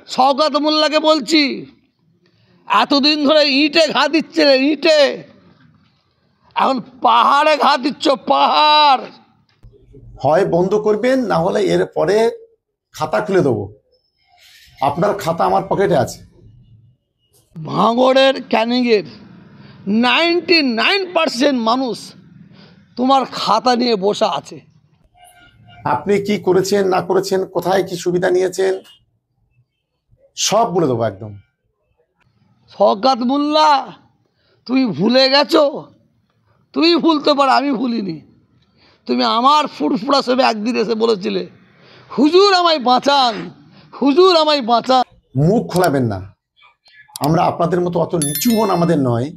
শওকত মোল্লাকে বলছি, এতদিন ধরে ইঁটে ঘা দিচ্ছে, ইঁটে, এখন পাহাড়ে ঘা দিচ্ছ, পাহাড়। হয় বন্ধ করবেন, না হলে এর পরে খাতা খুলে দেবো। আপনার খাতা আমার পকেটে আছে। ভাঙড়ের ক্যানিংয়ের 99% মানুষ তোমার খাতা নিয়ে বসে আছে। আপনি কি করেছেন না করেছেন, কোথায় কি সুবিধা নিয়েছেন, সব বলে দেবো একদম। শওকত মোল্লা, তুমি ভুলে গেছো? তুমি ভুলতে পারো, আমি ভুলিনি। তুমি আমার ফুরফুরা সবে একদিন এসে বলেছিলে, হুজুর আমায় বাঁচান, হুজুর আমায় বাঁচান। মুখ খোলাবেন না। আমরা আপনাদের মতো অত নিচু মন আমাদের নয়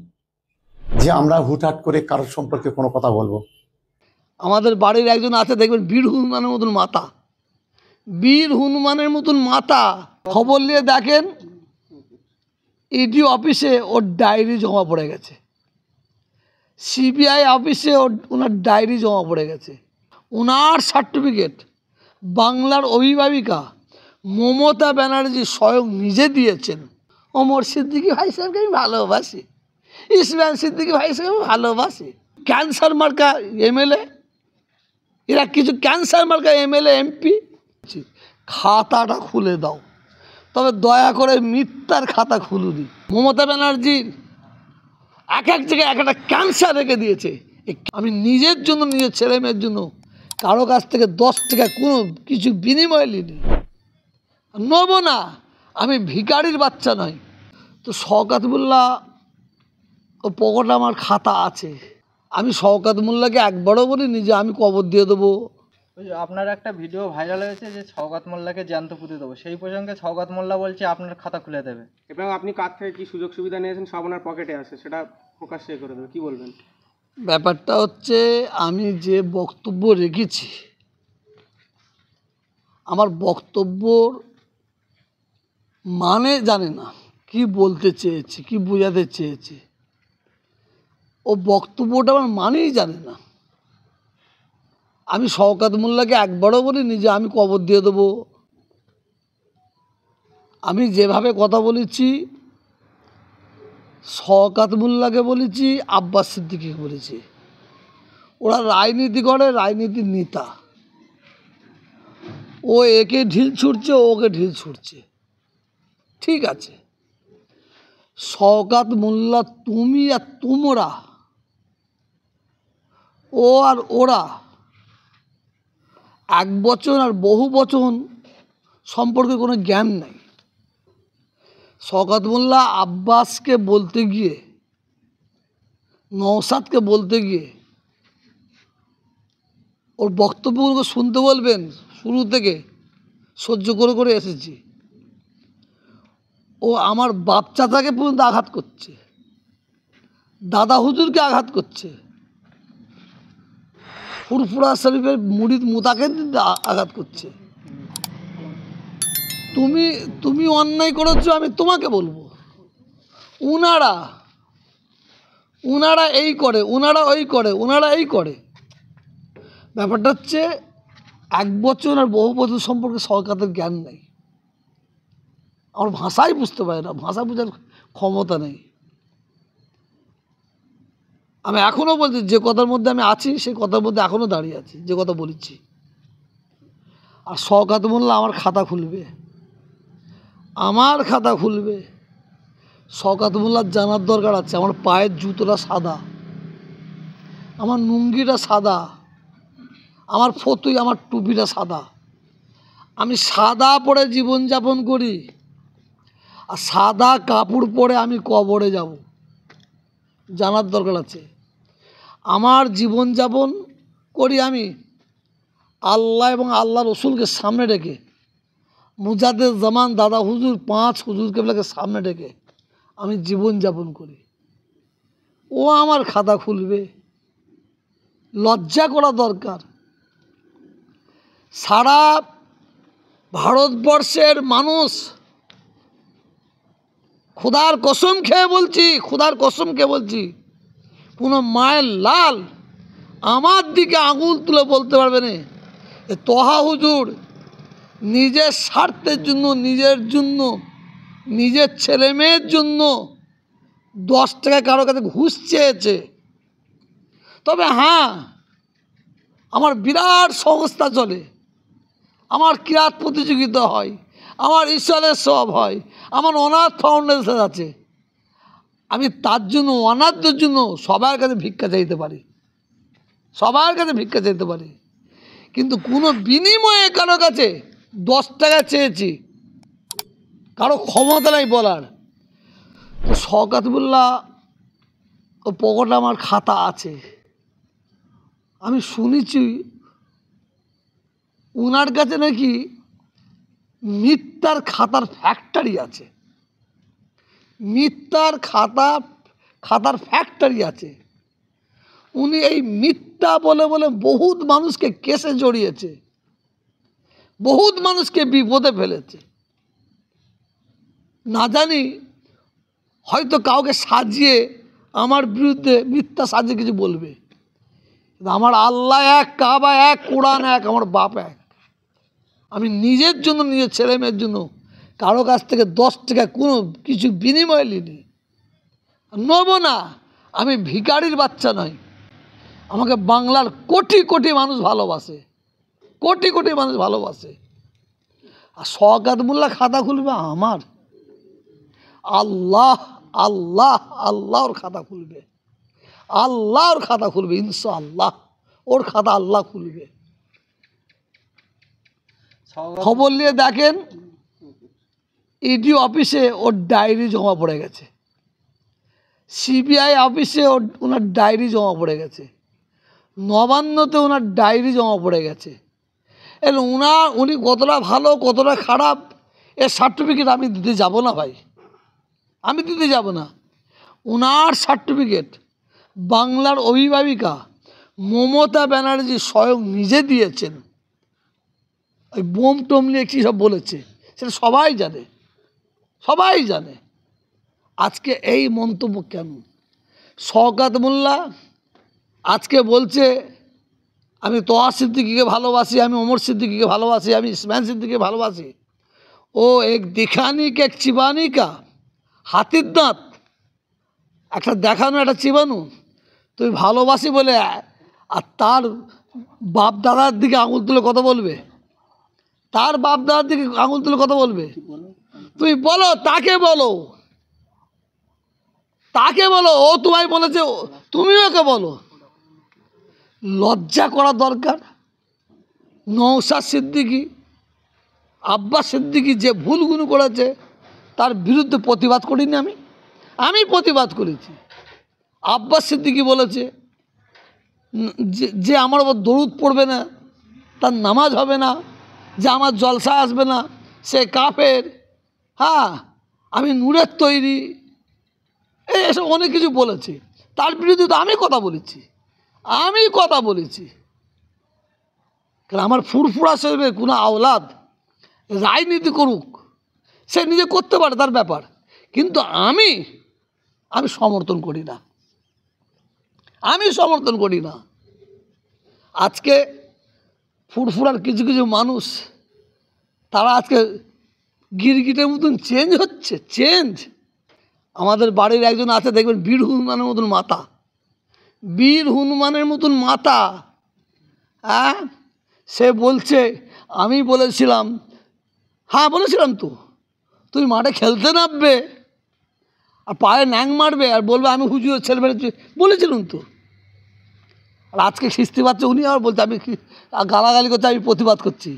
যে আমরা হুটহাট করে কারোর সম্পর্কে কোনো কথা বলবো। আমাদের বাড়ির একজন আছে, দেখবেন বীর হনুমানের মতন মাথা, বীর হনুমানের মতন মাথা। খবর নিয়ে দেখেন ইডি অফিসে ওর ডায়েরি জমা পড়ে গেছে, সিবিআই অফিসে ওনার ডায়েরি জমা পড়ে গেছে। ওনার সার্টিফিকেট বাংলার অভিভাবিকা মমতা ব্যানার্জি স্বয়ং নিজে দিয়েছেন। ওমর সিদ্দিকী ভাই সাহেবকে আমি ভালোবাসি, ইসমাইল সিদ্দিকী ভাই সাহেব ভালোবাসি। ক্যান্সার মার্কা এমএলএ, এরা কিছু ক্যান্সার মার্কা এমএলএ এমপি। খাতাটা খুলে দাও, তবে দয়া করে মিথ্যার খাতা খুলুনি। মমতা ব্যানার্জির এক এক জায়গায় এক একটা ক্যান্সার রেখে দিয়েছে। আমি নিজের জন্য, নিজের ছেলে মেয়ের জন্য কারো কাছ থেকে 10 টাকা কোনো কিছু বিনিময় নিইনি, নেব না। আমি ভিখারির বাচ্চা নই। তো শওকত মোল্লা ও পকেটে আমার খাতা আছে। আমি শওকত মোল্লাকে একবারও বলিনি যে আমি কবর দিয়ে দেবো। আপনার একটা ভিডিও ভাইরাল হয়েছে যে শওকত মোল্লাকে জ্যান্ত পুঁতে দেবো, সেই প্রসঙ্গে শওকত মোল্লা বলছে আপনার খাতা খুলে দেবে, এবং আপনি কার থেকে কী সুযোগ সুবিধা নিয়েছেন সব ওনার পকেটে আছে, সেটা প্রকাশ্যে করে দেবে। কী বলবেন? ব্যাপারটা হচ্ছে, আমি যে বক্তব্য রেখেছি, আমার বক্তব্যর মানে জানে না, কি বলতে চেয়েছি, কি বোঝাতে চেয়েছি। ও বক্তব্যটা আমার মানেই জানে না। আমি শওকত মোল্লাকে একবারও বলিনি যে আমি কবর দিয়ে দেবো। আমি যেভাবে কথা বলেছি, শওকত মোল্লাকে বলেছি, আব্বাস সিদ্দিকীকে বলেছি। ওরা রাজনীতি করে, রাজনীতির নেতা। ও একে ঢিল ছুটছে, ওকে ঢিল ছুটছে, ঠিক আছে। শওকত মোল্লা, তুমি আর তোমরা, ও আর ওরা এক বচন আর বহু বচন সম্পর্কে কোনো জ্ঞান নেই। শওকত মোল্লা আব্বাসকে বলতে গিয়ে, নওশাদকে বলতে গিয়ে, ওর বক্তব্যগুলোকে শুনতে বলবেন, শুরু থেকে সহ্য করে করে এসেছি। ও আমার বাপ চাচাকে পর্যন্ত আঘাত করছে, দাদা হুজুরকে আঘাত করছে, ফুরফুরা শরীফের মুরিদ মুতাকে আঘাত করছে। তুমি অন্যায় করেছো, আমি তোমাকে বলবো। উনারা এই করে, উনারা ওই করে, উনারা এই করে। ব্যাপারটা হচ্ছে, এক বছর আর বহু বছর সম্পর্কে শওকতের জ্ঞান নেই। আমার ভাষাই বুঝতে পারে না, ভাষা বোঝার ক্ষমতা নেই। আমি এখনও বলছি, যে কথার মধ্যে আমি আছি সেই কথার মধ্যে এখনও দাঁড়িয়ে আছি, যে কথা বলেছি। আর শওকত মোল্লা আমার খাতা খুলবে, আমার খাতা খুলবে। শওকত মোল্লার জানার দরকার আছে আমার পায়ের জুতোটা সাদা, আমার লুঙ্গিটা সাদা, আমার ফতুই, আমার টুপিটা সাদা। আমি সাদা পরে জীবনযাপন করি, আর সাদা কাপড় পরে আমি কবরে যাব, জানার দরকার আছে। আমার জীবনযাপন করি আমি আল্লাহ এবং আল্লাহ রসুলকে সামনে রেখে, মুজাদ্দেদ জামান দাদা হুজুর, 5 হুজুর কেবলাকে সামনে রেখে আমি জীবনযাপন করি। ও আমার খাতা খুলবে, লজ্জা করা দরকার। সারা ভারতবর্ষের মানুষ, খোদার কসম খেয়ে বলছি, খোদার কসম খেয়ে বলছি, কোনো মায়ের লাল আমার দিকে আঙুল তুলে বলতে পারবে না তহা হুজুর নিজের স্বার্থের জন্য, নিজের জন্য, নিজের ছেলে মেয়ের জন্য 10 টাকা কারো কাছে ঘুষ চেয়েছে। তবে হ্যাঁ, আমার বিরাট সংস্থা চলে, আমার কিরাত প্রতিযোগিতা হয়, আমার ঈশ্বরের সব হয়, আমার অনাথ ফাউন্ডেশন আছে। আমি তার জন্য, অনাথদের জন্য সবার কাছে ভিক্ষা চাইতে পারি, সবার কাছে ভিক্ষা চাইতে পারি, কিন্তু কোনো বিনিময়ে কারো কাছে 10 টাকা চেয়েছি কারো ক্ষমতা নাই বলার। তো শওকত মোল্লা ও পকেটে আমার খাতা আছে, আমি শুনেছি ওনার কাছে নাকি মিথ্যার খাতার ফ্যাক্টরি আছে, মিথ্যার খাতার ফ্যাক্টরি আছে। উনি এই মিথ্যা বলে বলে বহুত মানুষকে কেসে জড়িয়েছে, বহুত মানুষকে বিপদে ফেলেছে। না জানি হয়তো কাউকে সাজিয়ে আমার বিরুদ্ধে মিথ্যা সাজিয়ে কিছু বলবে, কিন্তু আমার আল্লাহ এক, কাবা এক, কোরআন এক, আমার বাপ এক। আমি নিজের জন্য, নিজের ছেলে মেয়ের জন্য কারো কাছ থেকে 10 টাকা কোনো কিছু বিনিময় নিইনি, নেব না। আমি ভিখারির বাচ্চা নই, আমাকে বাংলার কোটি কোটি মানুষ ভালোবাসে, কোটি কোটি মানুষ ভালোবাসে। আর শওকত মোল্লা খাতা খুলবে আমার, আল্লাহ আল্লাহ আল্লাহর খাতা খুলবে, আল্লাহর খাতা খুলবে, ইনশাআল্লাহ ওর খাতা আল্লাহ খুলবে। শওকত খবর নিয়ে দেখেন ইডি অফিসে ওর ডায়েরি জমা পড়ে গেছে, সিবিআই অফিসে ওনার ডায়েরি জমা পড়ে গেছে, নবান্নতে ওনার ডায়েরি জমা পড়ে গেছে। এর উনি কতটা ভালো কতটা খারাপ এর সার্টিফিকেট আমি দিতে যাব না ভাই, আমি দিতে যাব না। ওনার সার্টিফিকেট বাংলার অভিভাবিকা মমতা ব্যানার্জি স্বয়ং নিজে দিয়েছেন। ওই বোম টোম নিয়ে কী সব বলেছে সেটা সবাই জানে, সবাই জানে। আজকে এই মন্তব্য কেন? শওকত মোল্লা আজকে বলছে আমি তোহা সিদ্দিকীকে ভালোবাসি, আমি ওমর সিদ্দিকীকে ভালোবাসি, আমি ইসমাইল সিদ্দিকীকে ভালোবাসি। ও এক দিখানি কে এক চিবানি কা, হাতির দাঁত একটা দেখানো একটা চিবানো। তুই ভালোবাসি বলে আর তার বাপ দাদার দিকে আঙুল তুলে কথা বলবে, তার বাপ দাদার দিকে আঙুল তুলে কথা বলবে? তুমি বলো, তাকে বলো, তাকে বলো। ও তোমায় বলেছে, তুমি ওকে বলো। লজ্জা করা দরকার। নওশাদ সিদ্দিকী, আব্বাস সিদ্দিকী যে ভুলগুলো করেছে তার বিরুদ্ধে প্রতিবাদ করিনি আমি প্রতিবাদ করেছি। আব্বাস সিদ্দিকী বলেছে যে আমার ওপর দরুদ পড়বে না তার নামাজ হবে না, যে আমার জলসা আসবে না সে কাফের। হ্যাঁ, আমি নূরের তৈরি, এসব অনেক কিছু বলেছে। তার বিরুদ্ধে তো আমি কথা বলেছি, আমি কথা বলেছি। কারণ আমার ফুরফুরা সাহেবের কোনো আওলাদ রাজনীতি করুক, সে নিজে করতে পারে, তার ব্যাপার, কিন্তু আমি সমর্থন করি না, আমি সমর্থন করি না। আজকে ফুরফুরার কিছু কিছু মানুষ তারা আজকে গিরগিটের মতন চেঞ্জ হচ্ছে, চেঞ্জ। আমাদের বাড়ির একজন আছে, দেখবেন বীর হনুমানের মতন মাথা, বীর হনুমানের মতন মাথা। হ্যাঁ, সে বলছে আমি বলেছিলাম, হ্যাঁ বলেছিলাম তো, তুই মাঠে খেলতে নামবে আর পায়ে ন্যাং মারবে আর বলবে আমি হুজুরের ছেলে মেরেছি, বলেছিলাম তো। আর আজকে খিস্তি পাচ্ছে উনি আবার বলছে আমি গালাগালি করছি, আমি প্রতিবাদ করছি।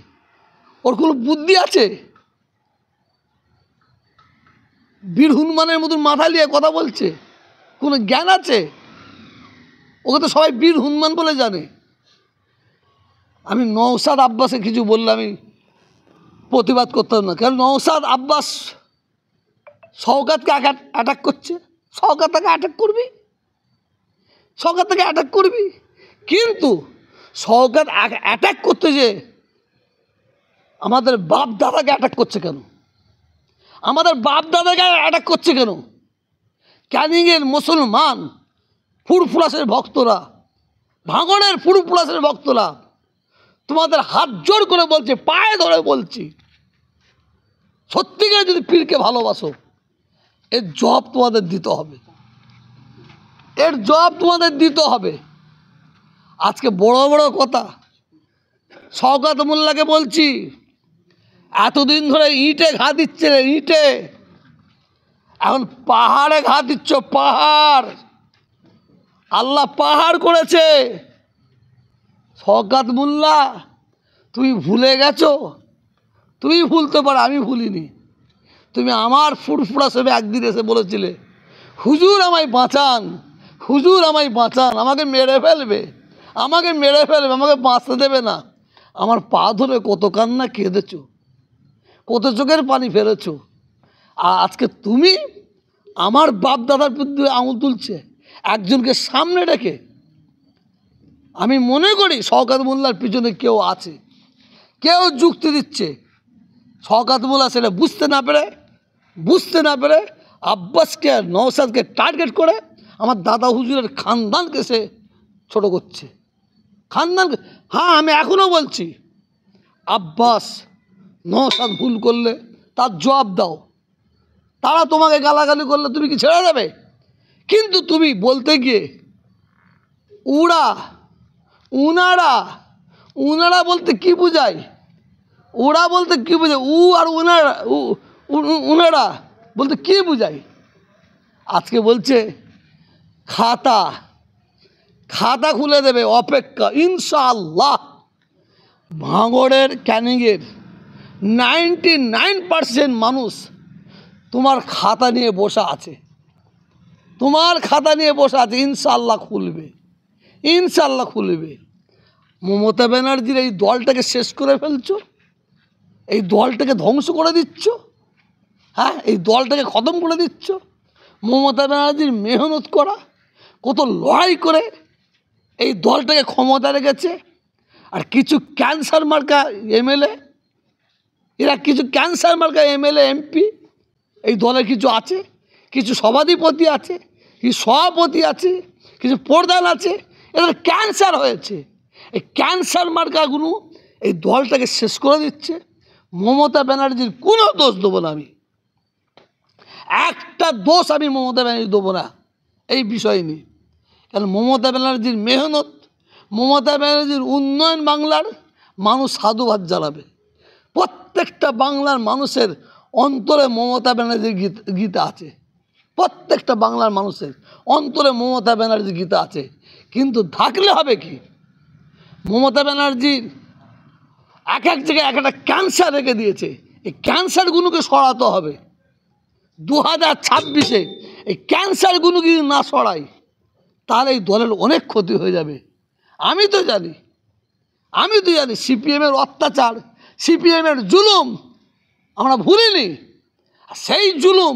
ওর কোনো বুদ্ধি আছে? বীর হনুমানের মতন মাথা নিয়ে কথা বলছে, কোনো জ্ঞান আছে? ওকে তো সবাই বীর হনুমান বলে জানে। আমি নওশাদ আব্বাসে কিছু বললে আমি প্রতিবাদ করতাম না, কারণ নওশাদ আব্বাস শওকতকে অ্যাটাক করছে, শওকত তাকে অ্যাটাক করবি, শওকত তাকে অ্যাটাক করবি, কিন্তু শওকত অ্যাটাক করতে যে আমাদের বাপ দাদাকে অ্যাটাক করছে কেন? আমাদের বাপ দাদাকে অ্যাটাক করছে কেন? ক্যানিংয়ের মুসলমান ফুরফুরাসের ভক্তরা, ভাঙড়ের ফুরফুরাসের ভক্তরা তোমাদের হাত জোড় করে বলছি, পায়ে ধরে বলছি, সত্যিকার যদি পীরকে ভালোবাসো এর জবাব তোমাদের দিতে হবে, এর জবাব তোমাদের দিতে হবে। আজকে বড় বড় কথা শওকত মোল্লাকে বলছি, এতদিন ধরে ইটে ঘা দিচ্ছে, ইটে, এখন পাহাড়ে ঘা দিচ্ছ, পাহাড়। আল্লাহ পাহাড় করেছে। শওকত মোল্লা তুমি ভুলে গেছো, তুমি ভুলতে পারো, আমি ভুলিনি। তুমি আমার ফুরফুরা সেবে একদিন এসে বলেছিলে, হুজুর আমায় বাঁচান, হুজুর আমায় বাঁচান, আমাকে মেরে ফেলবে, আমাকে মেরে ফেলবে, আমাকে বাঁচতে দেবে না। আমার পা ধরে কত কান্না কেঁদেছো, কত চোখের পানি ফেলেছো। আর আজকে তুমি আমার বাপ দাদার প্রতি আঙুল তুলছে একজনকে সামনে রেখে। আমি মনে করি শওকত মোল্লার পিছনে কেউ আছে, কেউ যুক্তি দিচ্ছে। শওকত মোল্লা সেটা বুঝতে না পেরে আব্বাসকে, নওশাদকে টার্গেট করে আমার দাদা হুজুরের খানদানকে সে ছোট করছে, খানদানকে। হ্যাঁ, আমি এখনও বলছি, আব্বাস নওশাদ ভুল করলে তার জবাব দাও। তারা তোমাকে গালাগালি করলে তুমি কি ছেড়ে দেবে? কিন্তু তুমি বলতে গিয়ে উনারা বলতে কি বোঝায়? ওরা বলতে কি বোঝায়? আর উনারা বলতে কি বোঝায়? আজকে বলছে খাতা খুলে দেবে, অপেক্ষা, ইনশাআল্লাহ। ভাঙড়ের ক্যানিংয়ের 99% মানুষ তোমার খাতা নিয়ে বসে আছে, তোমার খাতা নিয়ে বসে আছে। ইনশাআল্লাহ খুলবে। মমতা ব্যানার্জির এই দলটাকে শেষ করে ফেলছো, এই দলটাকে ধ্বংস করে দিচ্ছ, হ্যাঁ, এই দলটাকে খতম করে দিচ্ছ। মমতা ব্যানার্জির মেহনত করা, কত লড়াই করে এই দলটাকে ক্ষমতা রেখেছে। আর কিছু ক্যান্সার মার্কা এমএলএ, এমপি এই দলে কিছু আছে, কিছু সভাধিপতি আছে, কিছু সভাপতি আছে, কিছু প্রধান আছে, এদের ক্যান্সার হয়েছে। এই ক্যান্সার মার্কাগুলো এই দলটাকে শেষ করে দিচ্ছে। মমতা ব্যানার্জির কোনো দোষ দেবো না, আমি একটা দোষ আমি মমতা ব্যানার্জি দেবো না এই বিষয় নিয়ে। কারণ মমতা ব্যানার্জির মেহনত, মমতা ব্যানার্জির উন্নয়ন, বাংলার মানুষ সাধুবাদ জানাবে। প্রত্যেকটা বাংলার মানুষের অন্তরে মমতা ব্যানার্জির গীতা আছে, প্রত্যেকটা বাংলার মানুষের অন্তরে মমতা ব্যানার্জির গীতা আছে। কিন্তু থাকলে হবে কি, মমতা ব্যানার্জির এক জায়গায় একটা ক্যান্সার রেখে দিয়েছে, এই ক্যান্সারগুলোকে সরাতে হবে। 2026-এ এই ক্যান্সারগুলো যদি না সরাই তাহলে এই দলের অনেক ক্ষতি হয়ে যাবে। আমি তো জানি সিপিএমের অত্যাচার, সিপিএমের জুলুম আমরা ভুলিনি। সেই জুলুম,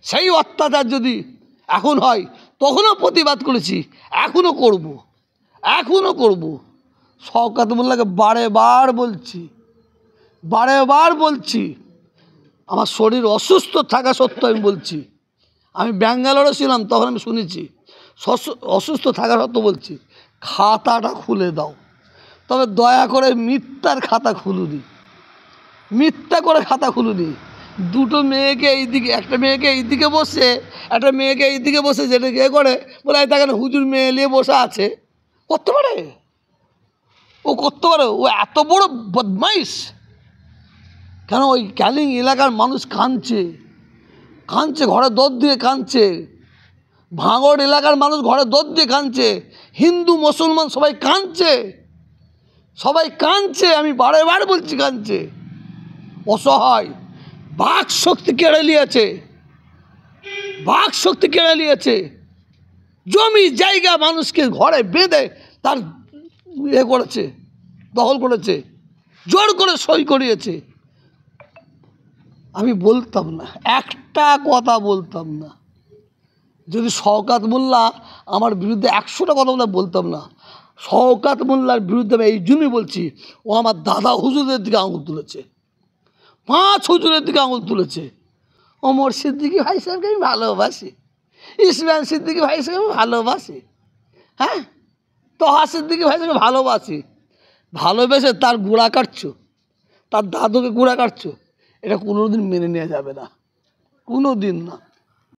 সেই অত্যাচার যদি এখন হয়, তখনও প্রতিবাদ করেছি, এখনও করব। শওকত মোল্লাকে বারে বলছি, আমার শরীর অসুস্থ থাকা সত্ত্বেও আমি বলছি, আমি ব্যাঙ্গালোরে ছিলাম তখন আমি শুনেছি, অসুস্থ থাকা সত্ত্বেও বলছি, খাতাটা খুলে দাও। তবে দয়া করে মিথ্যার খাতা খুলুনি, মিথ্যা করে খাতা খুলুনি। দুটো মেয়েকে এইদিকে, একটা মেয়েকে এইদিকে বসে, একটা মেয়েকে এইদিকে বসে, যেটা এ করে বলে দেখেন হুজুর মেয়ে নিয়ে বসে আছে, করতে পারে, ও এত বড় বদমাইশ। কেন ওই ক্যানিং এলাকার মানুষ কাঁদছে, ঘরে দৌড় দিয়ে কাঁদছে। ভাঙড় এলাকার মানুষ ঘরে দৌড় দিয়ে কাঁদছে, হিন্দু মুসলমান সবাই কাঁদছে, আমি বারে বলছি কাঁদছে। অসহায়, বাক শক্তি কেড়ে নিয়েছে, জমি জায়গা মানুষকে ঘরে বেঁধে তার করেছে, দখল করেছে, জোর করে সই করিয়েছে। আমি বলতাম না, একটা কথা বলতাম না। যদি শওকত মোল্লা আমার বিরুদ্ধে 100টা কথা বলতাম না। শওকত মোল্লার বিরুদ্ধে আমি এই জন্যই বলছি, ও আমার দাদা হুজুরের দিকে আঙুল তুলেছে, 5 হুজুরের দিকে আঙুল তুলেছে। ওমর সিদ্দিকী ভাই সাহেবকে আমি ভালোবাসি, ইসমাইল সিদ্দিকী ভাই সাহেবকে ভালোবাসি, হ্যাঁ, তোহা সিদ্দিকী ভাই সাহেবকে ভালোবাসি। ভালোবেসে তার গোড়া কাটছো, তার দাদুকে গোড়া কাটছো, এটা কোনোদিন মেনে নেওয়া যাবে না, কোনো দিন না।